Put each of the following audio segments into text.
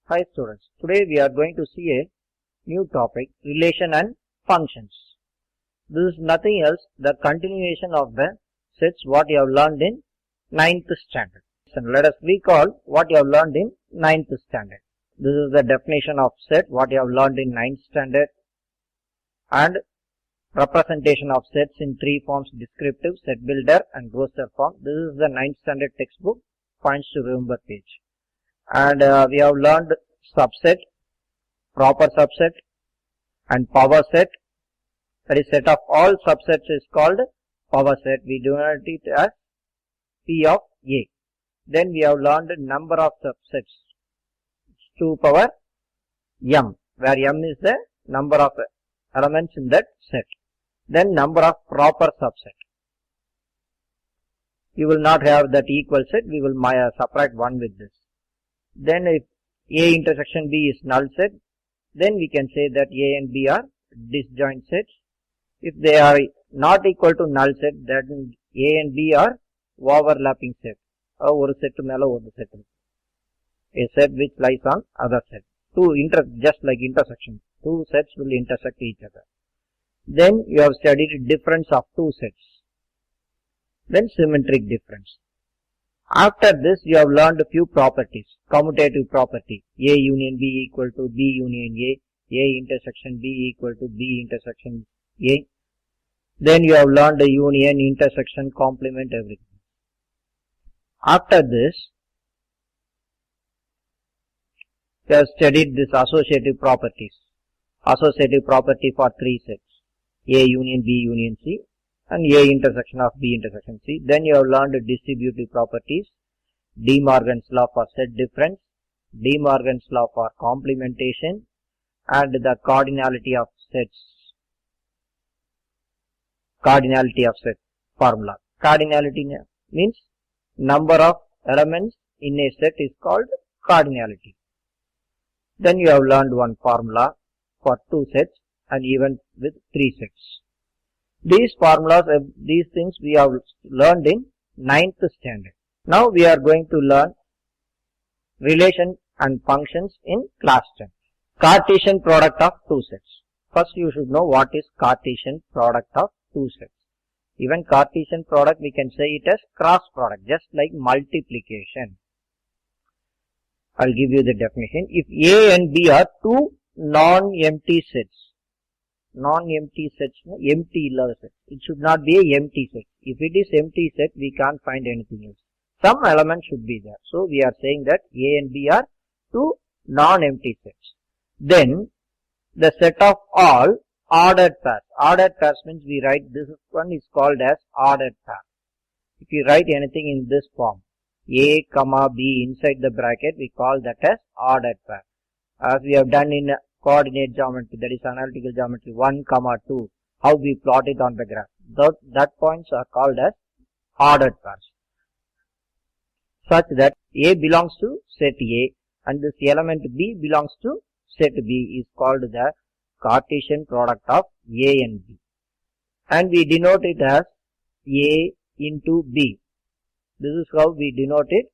Hi students, today we are going to see a new topic, relation and functions. This is nothing else the continuation of the sets what you have learned in 9th standard. And let us recall what you have learned in 9th standard. This is the definition of set what you have learned in 9th standard and representation of sets in three forms, descriptive, set builder and roster form. This is the 9th standard textbook, points to remember page. And we have learned subset, proper subset and power set. That is, set of all subsets is called power set. We denote it as P of A. Then we have learned number of subsets 2 power m, where m is the number of elements in that set. Then number of proper subset. You will not have that equal set. We will subtract 1 with this. Then if A intersection B is null set, then we can say that A and B are disjoint sets. If they are not equal to null set, then A and B are overlapping set. One set mela one set. A set which lies on other set. Just like intersection. Two sets will intersect each other. Then you have studied difference of two sets. Then symmetric difference. After this, you have learned a few properties. Commutative property, A union B equal to B union A intersection B equal to B intersection A. Then you have learned a union, intersection, complement, everything. After this, you have studied this associative properties. Associative property for three sets, A union B union C and A intersection of B intersection C. Then you have learned distributive properties, De Morgan's law for set difference, De Morgan's law for complementation, and the cardinality of sets. Cardinality of set formula. Cardinality means number of elements in a set is called cardinality. Then you have learned one formula for two sets and even with three sets. These formulas, these things we have learned in 9th standard. Now we are going to learn relation and functions in class 10. Cartesian product of two sets. First you should know what is Cartesian product of two sets. Even Cartesian product we can say it as cross product, just like multiplication. I'll give you the definition. If A and B are two non-empty sets, non-empty sets, empty set. It should not be a empty set. If it is empty set, we can't find anything else. Some element should be there. So we are saying that A and B are two non-empty sets. Then the set of all ordered pairs. Ordered pairs means we write this one is called as ordered pair. If you write anything in this form, A, comma B inside the bracket, we call that as ordered pair. As we have done in coordinate geometry, that is analytical geometry 1, 2, how we plot it on the graph. That points are called as ordered pairs. Such that A belongs to set A and this element B belongs to set B is called the Cartesian product of A and B. And we denote it as A into B. This is how we denote it,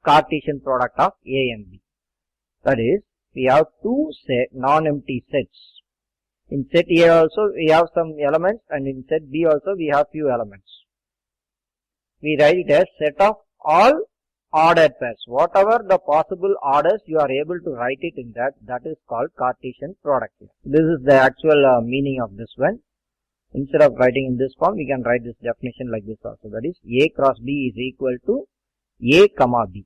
Cartesian product of A and B. That is, we have two non-empty sets. In set A also we have some elements and in set B also we have few elements. We write it as set of all ordered pairs. Whatever the possible orders you are able to write it in that is called Cartesian product. This is the actual meaning of this one. Instead of writing in this form, we can write this definition like this also. That is, A cross B is equal to A comma B.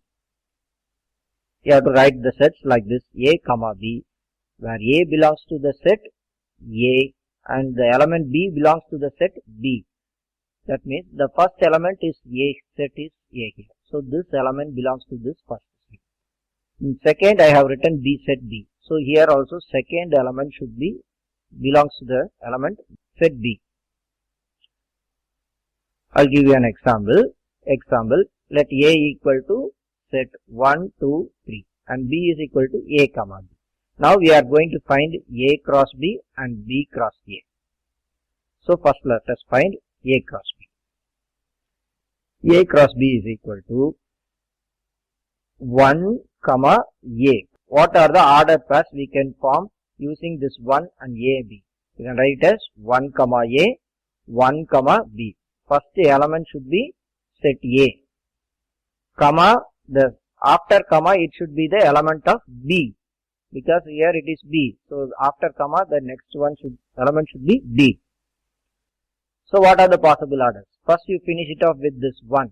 You have to write the sets like this, A comma B, where A belongs to the set A and the element B belongs to the set B. That means the first element is A, set is A here. So this element belongs to this first set. In second, I have written B set B. So here also second element should be belongs to the element set B. I'll give you an example. Let A equal to set 1, 2, 3 and B is equal to A comma B. Now we are going to find A cross B and B cross A. So first let us find A cross B. A cross B is equal to 1 comma A. what are the ordered pairs we can form using this 1 and A, B. You can write as 1 comma A, 1 comma B. First element should be set A, comma, the after comma it should be the element of B, because here it is B. So after comma the next one element should be B. So what are the possible orders? First you finish it off with this 1,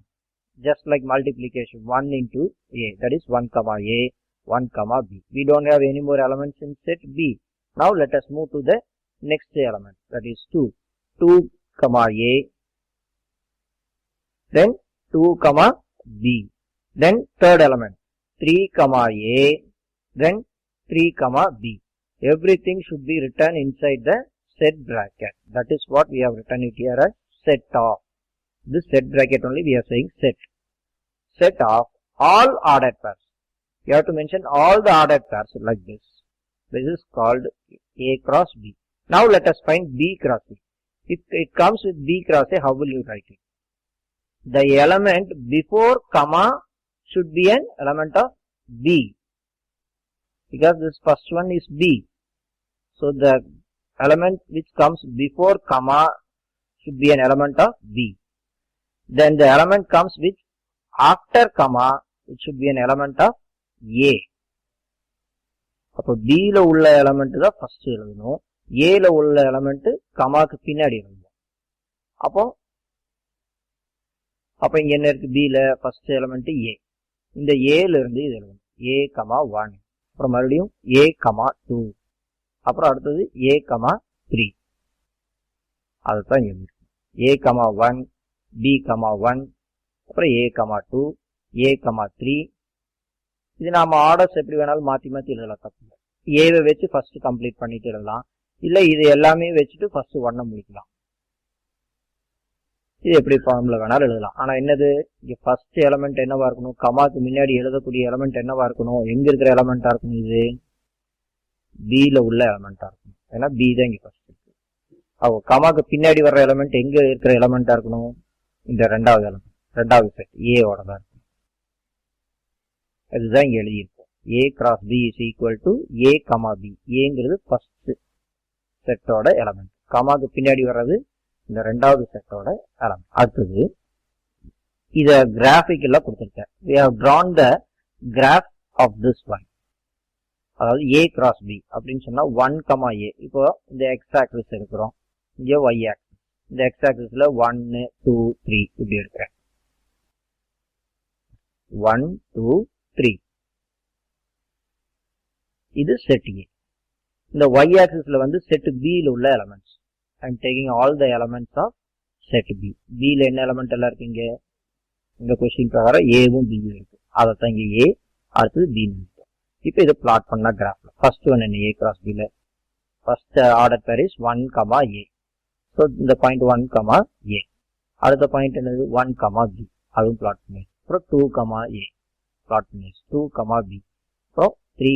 just like multiplication, 1 into A, that is 1 comma A, 1 comma B. We don't have any more elements in set B. Now let us move to the next element, that is 2. 2 comma A, then 2 comma B. Then third element, 3 comma A, then 3 comma B. Everything should be written inside the set bracket. That is what we have written it here as set of. This set bracket only we are saying set. Set of all ordered pairs. You have to mention all the ordered pairs like this. This is called A cross B. Now let us find B cross A. If it comes with B cross A, how will you write it? The element before comma should be an element of B, because this first one is B. So the element which comes before comma should be an element of B. Then the element comes with after comma, it should be an element of A. அப்போ B ல உள்ள element தான் first எழுதணும், A ல உள்ள element கமாக்கு பின்னாடி எழுதணும். அப்போ இங்க என்ன இருக்கு? B ல first element A. இந்த A ல இருந்து இது எழுதணும், A, 1. அப்புறம் மறுபடியும் A, 2. அப்புறம் அடுத்தது A, 3. அதுதான் இங்க இருக்கு. A, 1, B, 1, அப்புறம் A, 2, A, 3. இது நாம ஆர்டர்ஸ் எப்படி வேணாலும் மாத்தி மாத்தி எழுதலாம், தப்பு. ஏவை வச்சு ஃபர்ஸ்ட் கம்ப்ளீட் பண்ணிட்டு எழுதலாம், இல்ல இது எல்லாமே வச்சுட்டு ஃபர்ஸ்ட் 1 முடிக்கலாம். இது எப்படி ஃபார்ம்ல வேணாலும் எழுதலாம். ஆனா என்னது, இங்க ஃபர்ஸ்ட் எலமெண்ட் என்னவா இருக்கணும்? கமாக்கு முன்னாடி எழுதக்கூடிய எலமெண்ட் என்னவா இருக்கணும்? எங்க இருக்கிற எலமெண்டா இருக்கணும்? இது B ல உள்ள எலமெண்டா இருக்கணும். ஏன்னா B தான் இங்க ஃபர்ஸ்ட் இருக்கு. அப்போ கமாக்கு பின்னாடி வர்ற எலமெண்ட் எங்க இருக்கிற எலமெண்டா இருக்கணும்? இந்த ரெண்டாவது எலமெண்ட், ரெண்டாவது செட் A ஓட தான் இருக்கும். அதுதான் இங்க எழுதியிருக்கோம். A cross B is equal to A, B. ஏங்கிறது ஃபர்ஸ்ட் செட்டோட எலமெண்ட், கமாக்கு பின்னாடி வர்றது இந்த ரெண்டாவது செட்டோட எலமெண்ட். அடுத்தது இத கிராஃபிக் எல்லாம் கொடுத்திருக்கேன். we have drawn the graph of this one. அதாவது A cross B அப்படின்னு சொன்னா 1, A. இப்போ இந்த x axis எடுக்கிறோம், இங்க y axis. இந்த x axisல 1, 2, 3 இப்படி இருக்கிறேன். 1, 2, 3. இது செட் A. இந்த y axisல வந்து செட் B ல உள்ள elements. I am taking all the elements of set B. B ல என்ன எலமெண்ட் எல்லாம் இருக்கு? இங்க இந்த क्वेश्चन பிரகாரம் A வும் B வும் இருக்கு. அதத்தான் இங்க A, அடுத்தது B ன்னு. இப்போ இத பிளாட் பண்ணா கிராஃப்ல ஃபர்ஸ்ட் ஒன் என்ன? A cross B ல ஃபர்ஸ்ட் ஆர்டர் பேர் இஸ் 1, A. சோ இந்த பாயிண்ட் 1, A. அடுத்த பாயிண்ட் என்னது? 1, B. அதுவும் பிளாட் பண்ணி. அப்புறம் 2, A. பிளாட் பண்ணி. 2, B. அப்புறம் 3,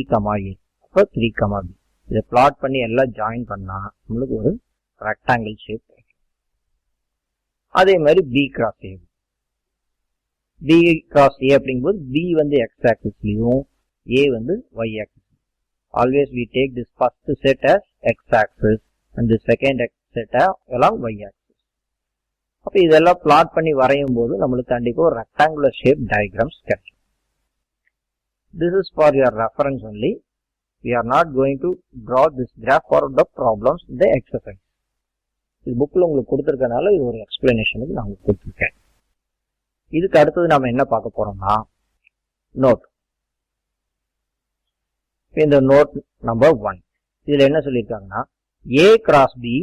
A. அப்புறம் 3, B. இத பிளாட் பண்ணி எல்லாம் ஜாயின் பண்ணா உங்களுக்கு ஒரு ரெக்டாங்கிள் ஷேப் கிடைக்கும். அதே மாதிரி B cross A. B cross A அப்படிங்கும்போது B வந்து x axisலயும் A வந்து y axis. Always we take this first set as x axis and the second set along y axis. அப்ப இதெல்லாம் பிளாட் பண்ணி வரையும் போது நம்மளுக்கு கண்டிப்பா ஒரு ரெக்டாங்குலர் ஷேப் டயகிராம்ஸ் கிடைக்கும். This is for your reference only. We are not going to draw this graph for the problems in the exercise. இது புக்ல உங்களுக்கு கொடுத்திருக்கனால இது ஒரு எக்ஸ்பிளனேஷனுக்கு நான் உங்களுக்கு கொடுத்திருக்கேன். இதுக்கு அடுத்தது நாம என்ன பார்க்க போறோம்னா நோட். இந்த நோட் நம்பர் 1 இதுல என்ன சொல்லிருக்காங்கன்னா A cross B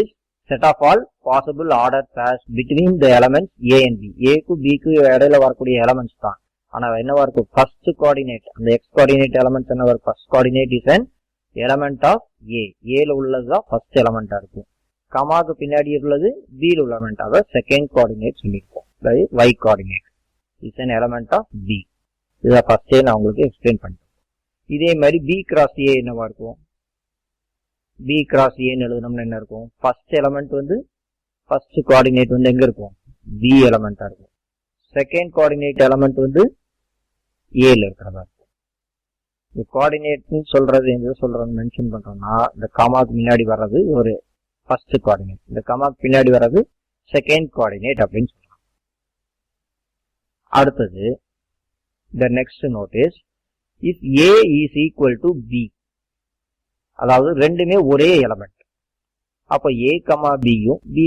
is set of all possible ordered pairs between the elements A and B. A க்கு B க்கு இடையில வரக்கூடிய எலிமெண்ட்ஸ் தான். ஆனா என்னவா இருக்கும்? ஃபர்ஸ்ட் கோஆர்டினேட், அந்த x கோஆர்டினேட் எலிமெண்ட் என்னவா இருக்கும்? First coordinate is an element of A. A ல உள்ளதுதான் ஃபர்ஸ்ட் எலிமெண்டா இருக்கும். கமாக்கு பின்னாடி உள்ளது B ல உள்ள எலிமெண்ட், அத செகண்ட் கோஆர்டினேட் சொல்லிருக்கோம். அதாவது y coordinate is an element of B. இத ஃபர்ஸ்டே நான் உங்களுக்கு எக்ஸ்பிளைன் பண்ணிட்டேன். இதே மாதிரி B cross A என்னவா இருக்கும்? B cross A ன்னு எழுதணும்னா என்ன இருக்கும்? ஃபர்ஸ்ட் எலிமெண்ட் வந்து ஃபர்ஸ்ட் கோஆர்டினேட் வந்து எங்க இருக்கும்? B எலிமெண்டா இருக்கும். செகண்ட் கோஆர்டினேட் எலிமெண்ட் வந்து A ல இருக்கிறதா இருக்கும். இந்த கோஆர்டினேட்னு சொல்றது எது சொல்றோம்னு மென்ஷன் பண்றோம்னா இந்த காமாக்கு முன்னாடி வர்றது ஒரு ஃபர்ஸ்ட் கோஆர்டினேட், இந்த காமாக்கு பின்னாடி வர்றது செகண்ட் கோஆர்டினேட் அப்படின்னு சொல்றோம். அடுத்தது the next note is if A is equal to B, அதாவது ரெண்டுமே ஒரே எலமெண்ட். அப்ப A, B யும் B,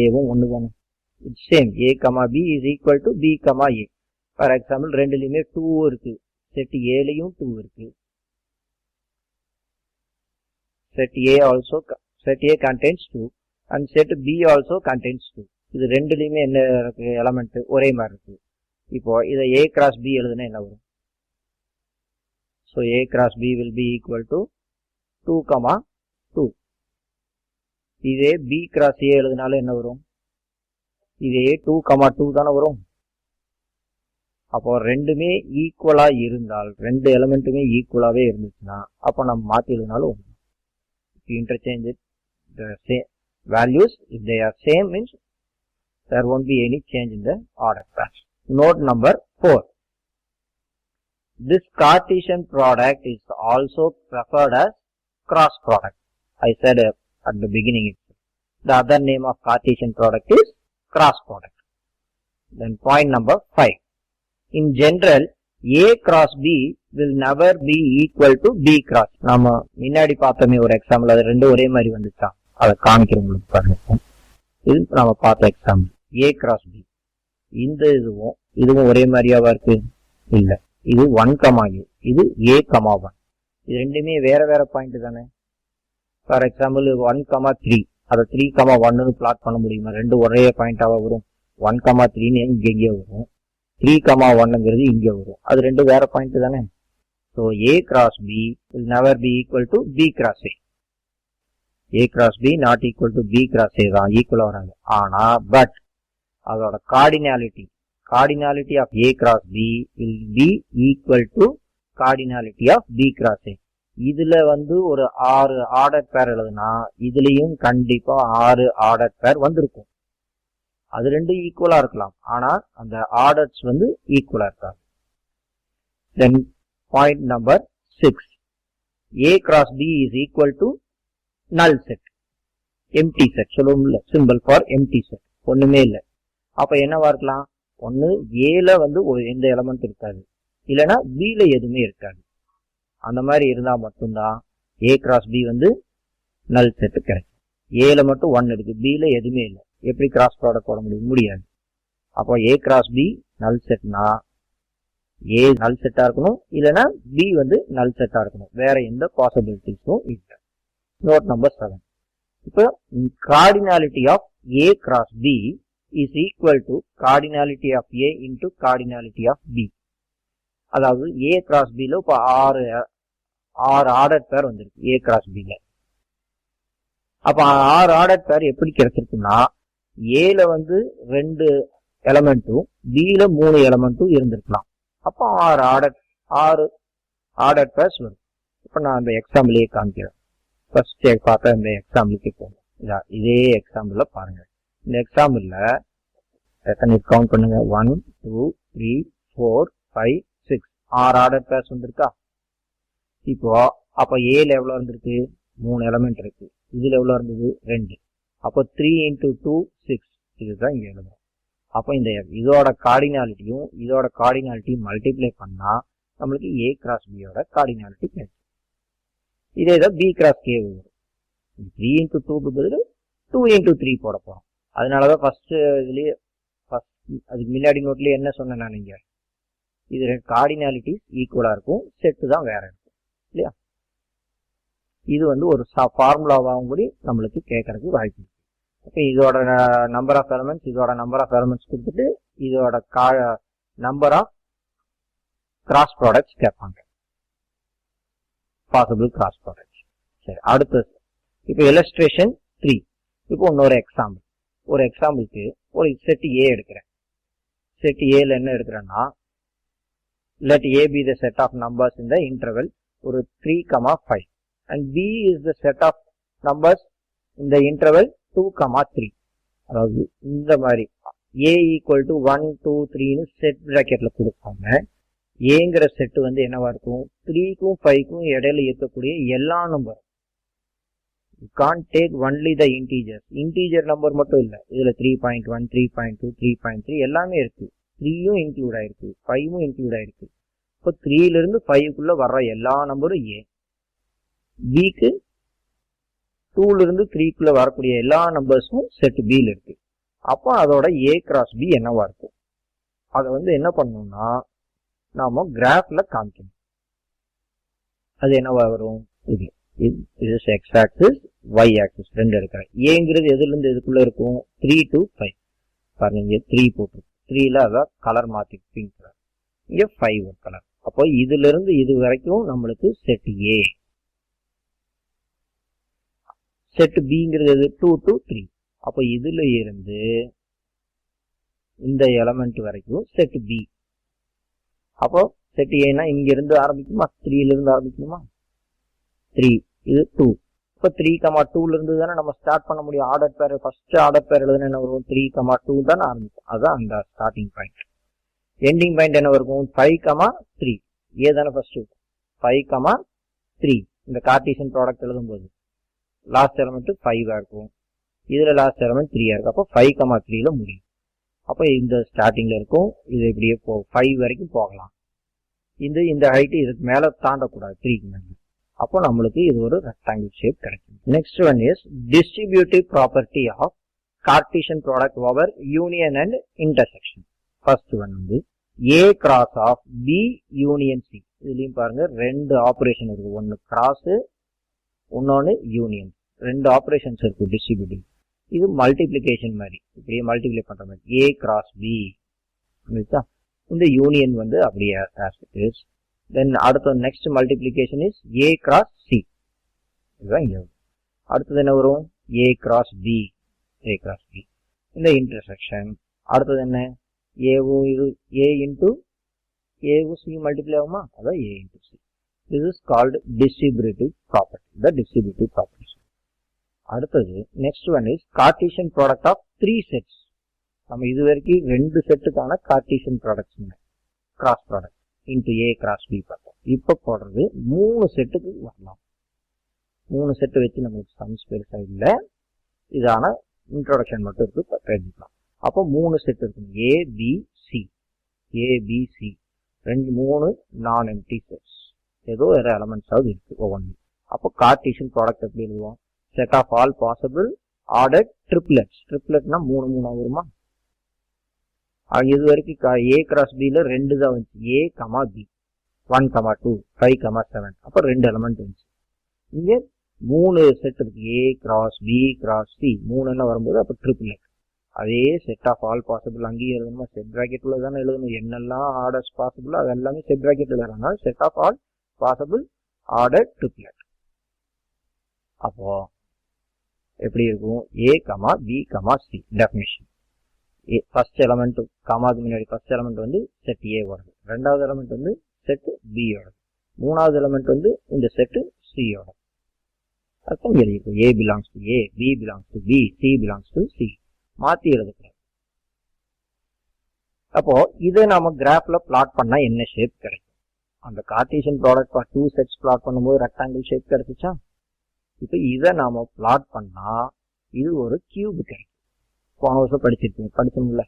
A வும் ஒண்ணுதானே, it's same. A, B is equal to B, A. For example ரெண்டுலயுமே 2 இருக்கு, செட் A லயும் 2 இருக்கு. Set A also set A contains 2 and set B also contains 2. இது ரெண்டுலயுமே என்ன இருக்கு, எலமெண்ட் ஒரே மாதிரி இருக்கு. இப்போ இதை A cross B எழுதுனா என்ன வரும்? So A cross B will be equal to 2, 2. இதே B cross A எழுதுனாலும் என்ன வரும்? இதே 2, 2 தானே வரும். அப்போ ரெண்டுமே ஈக்குவலா இருந்தால், ரெண்டு எலிமெண்ட்டுமே ஈக்குவலாவே இருந்துச்சுன்னா அப்போ நம்ம மாத்தி எழுதினாலும் interchange it, the same values, if they are same means there won't be any change in the order pair. Note number 4. This Cartesian product is also referred as cross product. I said at the beginning the other name of Cartesian product is cross product. Then point number 5. In general, A cross B will never be equal to B cross. நாம முன்னாடி பார்த்தோமே ஒரு example, அது ரெண்டு ஒரே மாதிரி வந்துச்சா, அதை காமிக்கிறவங்களுக்கு பாருங்க. இது நாம பார்த்த எக்ஸாம்பிள் A cross B. இந்த இதுவும் ஒரே மாதிரியாவா இருக்கு? இல்ல. இது 1, A, இது A, 1. இது ரெண்டுமே வேற வேற பாயிண்ட் தானே. ஃபார் எக்ஸாம்பிள் 1, 3, அதை 3, 1 பிளாட் பண்ண முடியுமா? ரெண்டு ஒரே பாயிண்டாவா வரும்? 1, 3 இங்கே வரும், 3, 1ங்கிறது இங்க வரும். அது ரெண்டு வேற பாயிண்ட் தானே. So A cross B will never be equal to B cross A. A cross B not equal to B cross A தான், ஈக்குவலா வராது. ஆனா பட் அதோட cardinality of A cross B will be equal to cardinality of B cross A. இதுல ஒரு 6 order பேர் எழுதுனா இதுலயும் கண்டிப்பா 6 ஆர்டர் பேர் வந்திருக்கும். அது ரெண்டும் ஈக்குவலா இருக்கலாம், ஆனா அந்த ஆர்டர்ஸ் ஈக்குவலா இருக்காது. தென் point number 6. A cross B is equal to null set, empty set சொல்லுவோம்ல, சிம்பிள் ஃபார் empty set, ஒண்ணுமே இல்லை. அப்ப என்னவா இருக்கலாம்? ஒன்னு ஏல எந்த எலமெண்ட் இருக்காது, இல்லைன்னா B ல எதுவுமே இருக்காது. அந்த மாதிரி இருந்தா மட்டும்தான் A cross B null set கிடைக்கும். ஏல மட்டும் 1 இருக்கு, B ல எதுவுமே இல்லை, எப்படி கிராஸ் ப்ராடக்ட் போட முடியாது. அப்போ A cross B null setனா A null செட்டா இருக்கணும், இல்லைன்னா B null செட்டா இருக்கணும். வேற எந்த பாசிபிலிட்டிஸும் இல்லை. Note number 7. இப்போ cardinality of A cross B is equal to cardinality of A into cardinality of B. அதாவது A cross B ல இப்போ 6 ஆர்டர் பேர் வந்திருக்கு A cross B ல. அப்ப 6 ஆர்டர் பேர் எப்படி கிடைச்சிருக்குன்னா, ஏல 2 எலமெண்ட்டும் B ல 3 எலமெண்ட்டும் இருந்திருக்கலாம். அப்ப 6 ஆர்டர் பேர்ஸ் வரும். இப்ப நான் அந்த எக்ஸாம்பிளே காமிக்கிறேன். ஃபர்ஸ்ட் பார்த்தா இந்த எக்ஸாம்பிளுக்கு போகும். இதே எக்ஸாம்பிள்ல பாருங்க. இந்த எக்ஸாம்பிள்ல எத்தனை கவுண்ட் பண்ணுங்க, 1, 2, 3, 4, 5, 6 6 ஆர்டர் பேர்ஸ் வந்திருக்கா. இப்போ அப்ப ஏல எவ்வளவு இருந்திருக்கு? 3 எலமெண்ட் இருக்கு. இதுல எவ்வளவு இருந்தது? 2. அப்போ 3 into 2, 6. இதுதான் இங்க எழுதுறோம். அப்போ இதோட கார்டினாலிட்டியும் இதோட கார்டினாலிட்டியும் மல்டிப்ளை பண்ணா நம்மளுக்கு A cross B யோட கார்டினாலிட்டி கிடைக்கும். இதே தான் B cross K வரும். 3 into 2க்கு பதில் 2 into 3 போட போறோம். அதனாலதான் ஃபர்ஸ்ட் இதுலயே அதுக்கு முன்னாடி நோட்லயே என்ன சொன்னேன் நான், இங்க இது கார்டினாலிட்டி ஈக்குவலா இருக்கும், செட்டு தான் வேற இருக்கும் இல்லையா. இது ஒரு ஃபார்முலாவாகவும் கூட நம்மளுக்கு கேட்கறதுக்கு வாய்ப்பு இருக்கு. அப்ப இதோட நம்பர் ஆஃப் எலிமெண்ட்ஸ், இதோட நம்பர் ஆஃப் எலிமெண்ட்ஸ் கொடுத்துட்டு இதோட நம்பர் ஆஃப் கிராஸ் ப்ராடக்ட்ஸ் கேட்பாங்க, பாசிபிள் கிராஸ் ப்ராடக்ட்ஸ். சரி, அடுத்தது இப்போ இல்லஸ்ட்ரேஷன் 3. இப்போ இன்னொரு எக்ஸாம்பிள். ஒரு எக்ஸாம்பிளுக்கு ஒரு செட் A எடுக்கிறேன். செட் ஏல என்ன எடுக்கிறேன்னா, let A be the set of numbers in the interval ஒரு 3, 5 and B is the set of numbers in the interval 2, 3. அதாவது இந்த மாதிரி A equal to 1, 2, 3 செட் பிராக்கெட்ல கொடுப்பாங்க. ஏங்கிற செட்டு வந்து என்னவா இருக்கும், 3க்கும் 5க்கும் இடையில இருக்கக்கூடிய எல்லா number. You can't take only the integers. Integer number மட்டும் இல்லை, இதுல 3.1, 3.2, 3.3 எல்லாமே இருக்கு. 3யும் இன்க்ளூட் ஆயிருக்கு, 5ம் இன்க்ளூட் ஆயிருக்கு. இப்போ 3ல இருந்து 5க்குள்ள வர்ற எல்லா நம்பரும் ஏ. பிக்கு 2ல இருந்து 3க்குள்ள வரக்கூடிய எல்லா நம்பர்ஸும் செட் பில இருக்கு. அப்போ அதோட ஏ கிராஸ் பி என்னவா இருக்கும், அதை வந்து என்ன பண்ணணும்னா நாம கிராஃப்ல காமிக்கணும். அது என்னவா வரும், இது எக்ஸ் ஆக்சிஸ் ஒய் ஆக்சிஸ் ரெண்டு இருக்கிற. ஏங்கிறது எதுல இருந்து எதுக்குள்ள இருக்கும், 3 to 5. பாருங்க இங்க 3 போட்டிருக்கு, 3ல அதான் கலர் மாத்தி பிங்க் கலர், இங்க 5 ஒரு கலர். அப்போ இதுல இருந்து இது வரைக்கும் நம்மளுக்கு செட் ஏ. செட் பிங்கிறது 2 to 3. அப்போ இதுல இருந்து இந்த எலமெண்ட் வரைக்கும் செட் பி. அப்போ செட் ஏன்னா இங்க இருந்து ஆரம்பிக்குமா, 3ல இருந்து ஆரம்பிக்கணுமா, 3 இது 2. இப்போ 3,2ல இருந்து தானே நம்ம ஸ்டார்ட் பண்ண முடியும். ஆர்டர் பேர் ஃபர்ஸ்ட் ஆர்டர் பேர் எழுதுனா என்ன வரும், 3,2 தானே ஆரம்பிக்கும். அதுதான் அந்த ஸ்டார்டிங் பாயிண்ட். எண்டிங் பாயிண்ட் என்ன இருக்கும், 5,3. ஏ தானே ஃபர்ஸ்ட், 5,3. இந்த கார்டீசியன் ப்ராடக்ட் எழுதும் போது லாஸ்ட் எலமெண்ட் 5 இருக்கும், இதுல லாஸ்ட் எலமெண்ட் 3 இருக்கும். அப்போ 5,3ல முடியும். அப்போ இந்த ஸ்டார்டிங்ல இருக்கும், இது இப்படியே 5 வரைக்கும் போகலாம். இந்த ஹைட் இதுக்கு மேல தாண்டக்கூடாது 3க்கு மேல. அப்போ நம்மளுக்கு இது ஒரு ரெக்டாங்கிள் ஷேப் கிடைக்கும். Next one is distributive property of Cartesian product over union and intersection. First one வந்து A cross of B union C. இதுலயும் பாருங்க ரெண்டு ஆபரேஷன் இருக்கு, ஒன்னு கிராஸ் இன்னொன்னு யூனியன். ரெண்டு ஆபரேஷன்ஸ் இருக்கு டிஸ்ட்ரிபியூட்டிவ். இது மல்டிப்ளிகேஷன் மாதிரி, இப்படியே மல்டிப்ளை பண்ற மாதிரி ஏ கிராஸ் பி. இந்த யூனியன் வந்து அப்படியே as it is. Then அடுத்த next multiplication is A cross C. இதுதான் இங்க. அடுத்தது என்ன வரும், A cross B, A cross B. இந்த இன்டர்செக்ஷன் அடுத்தது என்ன, ஏவும் இது ஏ இன்டூ ஏவும் சி மல்டிப்ளை ஆகுமா, அதான் A into C. This is called distributive property, the distributive property. அடுத்தது next one is Cartesian product of 3 sets. நம்ம இது வரைக்கும் 2 செட்டுக்கான Cartesian products cross product into A cross B பார்த்தோம். இப்போ போடுறது 3 செட்டுக்கு வரலாம். 3 செட்டு வச்சு நம்மளுக்கு சம்ஸ் பெருசா இல்லை, இதான இன்ட்ரோடக்ஷன் மட்டும் இருக்கு தெரிஞ்சுக்கலாம். அப்போ 3 செட் இருக்கு, ஏ பி சி. ஏ பி சி 3 நான் எம்டி செட்ஸ், ஏதோ வேற எலமெண்ட்ஸாவது இருக்கு ஒவ்வொன்றும். அப்போ கார்டீசியன் ப்ராடக்ட் எப்படி எழுதுவோம், set of all possible order triplets. ட்ரிப்லெட்னா 3 வருமா. இது வரைக்கும் ஏ கிராஸ் பில 2 தான் வந்துச்சு, ஏ கமா பி, 1,2, 5,7. அப்ப 2 எலமெண்ட் வந்துச்சு. இங்க 3 செட் இருக்கு, A cross B cross C 3 என்ன வரும்போது அப்ப ட்ரிப்லெட். அதே செட் ஆஃப் ஆல் பாசிபிள் அங்கேயும் எழுதணுமா, செட் பிராக்கெட் உள்ள தானே எழுதணும். என்னெல்லாம் ஆர்டர்ஸ் பாசிபிள் அது எல்லாமே செட் பிராக்கெட் எழுதுறதுனால set of all possible order triplet. அப்போ எப்படி இருக்கும், A comma B comma C. Definition, first element கமாக்கு முன்னாடி ஃபர்ஸ்ட் எலமெண்ட் வந்து செட் ஏ ஓடது, ரெண்டாவது எலமெண்ட் வந்து செட் பி ஓடது, மூணாவது எலமெண்ட் வந்து இந்த செட் சி ஓடது. அர்த்தம் எழுதிக்கும், A belongs to A, B belongs to B, C belongs to C. மாத்தி எழுதுக்கிறோம். அப்போ இதை நாம கிராஃப்ல பிளாட் பண்ணா என்ன ஷேப் கிடைக்கும், அந்த கார்டீசியன் ப்ராடக்ட் 2 செட்ஸ் பிளாட் பண்ணும்போது ரெக்டாங்கிள் ஷேப் கிடைச்சிச்சா. இப்போ இதை நாம பிளாட் பண்ணா இது ஒரு கியூப் கிடைக்கும். போன வருஷம் படிச்சோம்ல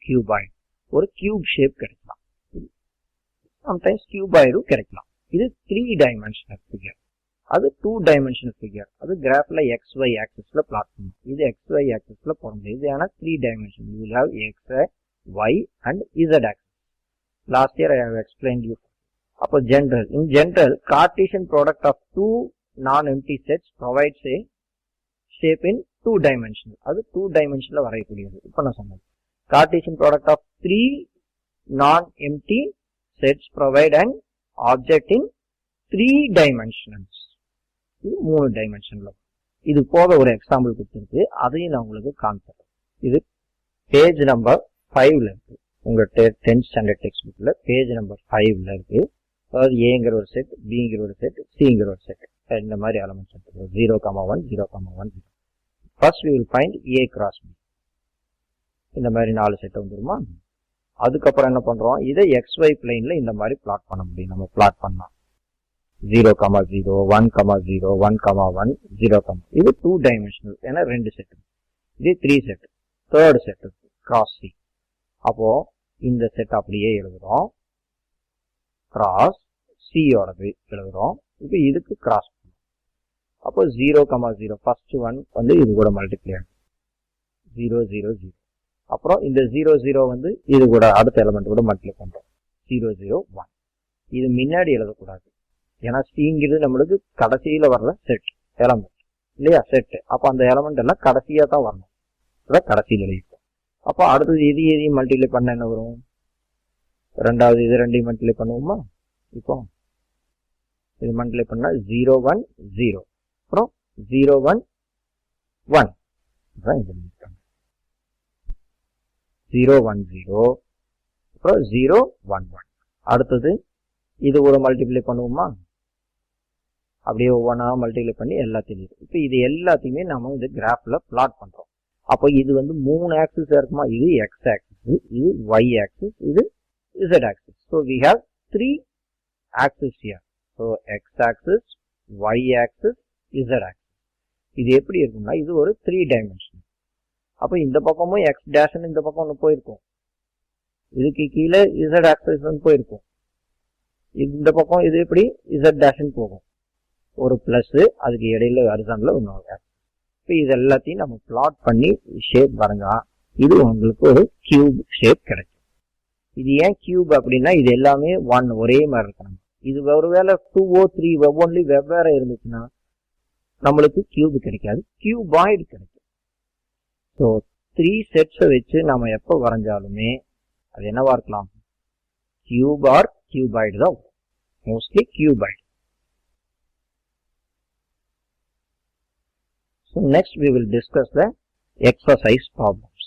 கியூபாய்டு, ஒரு கியூப் ஷேப் கிடைக்கலாம். சம்டைம்ஸ் கியூபாய்டும் கிடைக்கலாம். இது 3 டைமென்ஷனல் ஃபிகர், அது 2 டைமென்ஷனல் ஃபிகர். அது கிராஃப்ல XY ஆக்சிஸ்ல பிளாட் பண்ணும். இது XY ஆக்சிஸ்ல போட முடியும். இது ஆனா 3 dimension. You have X, Y and Z axis. Last year I have explained you. அப்போ in general Cartesian product of 2 non-empty sets provides a shape in 2 dimensional. அது 2 dimensional வரையக்கூடியது. இப்போ நான் சொன்னேன் Cartesian product of 3 non-empty sets provide an object in 3 dimensions. இது 3 dimensional. இது போக ஒரு example கொடுத்துருக்கு, அதையும் நான் உங்களுக்கு காமிக்கிறேன். இது பேஜ் நம்பர் 5ல இருக்கு. உங்க 10th ஸ்டாண்டர்ட் டெக்ஸ்ட் புக்ல பேஜ் நம்பர் 5ல இருக்கு. அதாவது ஏங்கிற ஒரு செட், பிங்கிற ஒரு செட், சிங்கிற ஒரு செட், இந்த மாதிரி எலமெண்ட்ஸ் இருக்கு. 0,1, 0,1. First we will find A cross B. இந்த மாதிரி 4 செட் வந்துருமா. அதுக்கப்புறம் என்ன பண்றோம், இதை XY பிளேன்ல இந்த மாதிரி பிளாட் பண்ண முடியும். நம்ம பிளாட் பண்ணலாம் 0, 0, 1, 0, 1, 1, 0, இது 2 டைமென்ஷனல். ஏன்னா 2 செட். இது 3 set. Third set cross C. அப்போ இந்த செட் அப்படியே எழுதுறோம், கிராஸ் சியோடது எழுதுறோம். இப்போ இதுக்கு கிராஸ் பண்ணும். அப்போ 0, 0 ஃபர்ஸ்ட் ஒன் வந்து இது கூட மல்டிப்ளை ஆகும் 0, 0, 0. அப்புறம் இந்த 0, 0 வந்து இது கூட அடுத்த எலிமெண்ட் கூட மல்டிப்ளை பண்றோம் 0, 0, 1. இது முன்னாடி எழுதக்கூடாது, ஏன்னா சிங்கிறது நம்மளுக்கு கடைசியில வர்ற செட் எலமெண்ட் இல்லையா, செட். அப்போ அந்த எலமெண்ட் எல்லாம் கடைசியா தான் வரணும், அதான் கடைசியில் எழுதிப்போம். அப்போ அடுத்தது எதையும் மல்டிப்ளை பண்ண என்ன வரும், ரெண்டாவது இது ரெண்டையும் மல்டிப்ளை பண்ணுவோமா. இப்போ இது மல்டிப்ளை பண்ணா 0, 1, 0, அப்புறம் 0, 1, 1, 0, 1, 0, அப்புறம் 0, 1, 1. அடுத்தது இது ஒரு மல்டிப்ளை பண்ணுவோமா, அப்படியே ஒவ்வொன்றா மல்டிப்ளை பண்ணி எல்லாத்தையும். இப்போ இது எல்லாத்தையுமே நம்ம இந்த கிராஃப்ல பிளாட் பண்றோம். அப்போ இது வந்து 3 ஆக்சிஸ் இருக்குமா, இது எக்ஸ் ஆக்சிஸ், இது ஒய் ஆக்சிஸ், இது Z axis. So we have 3 axes here. So x axis, y axis, Z axis. இது எப்படி இருக்கும்னா இது ஒரு 3 டைமென்ஷன். அப்போ இந்த பக்கமும் x dash இந்த பக்கம் ஒன்று போயிருக்கும், இதுக்கு கீழே Z axis போயிருக்கும், இந்த பக்கம் இது எப்படி Z dash போகும், ஒரு பிளஸ் அதுக்கு இடையில ஹரிசாண்டல்ல ஒன்று. இப்போ இது எல்லாத்தையும் நம்ம பிளாட் பண்ணி ஷேப் வரைஞ்சா இது உங்களுக்கு ஒரு கியூப் ஷேப் கிடைக்கும். இது ஏன் கியூப் அப்படின்னா இது எல்லாமே ஒரே மாதிரி இருக்கணும். இது ஒருவேளை 2 3 ஒவ்வொன்றிலி வெவ்வேறு இருந்துச்சுன்னா நம்மளுக்கு கியூப் கிடைக்காது, கியூபாய்டு கிடைக்கும். ஸோ 3 செட்ஸை வச்சு நம்ம எப்போ வரைஞ்சாலுமே அது என்னவா இருக்கலாம், கியூப் ஆர் கியூபாய்டு தான், mostly cuboid. So next we will discuss the exercise problems.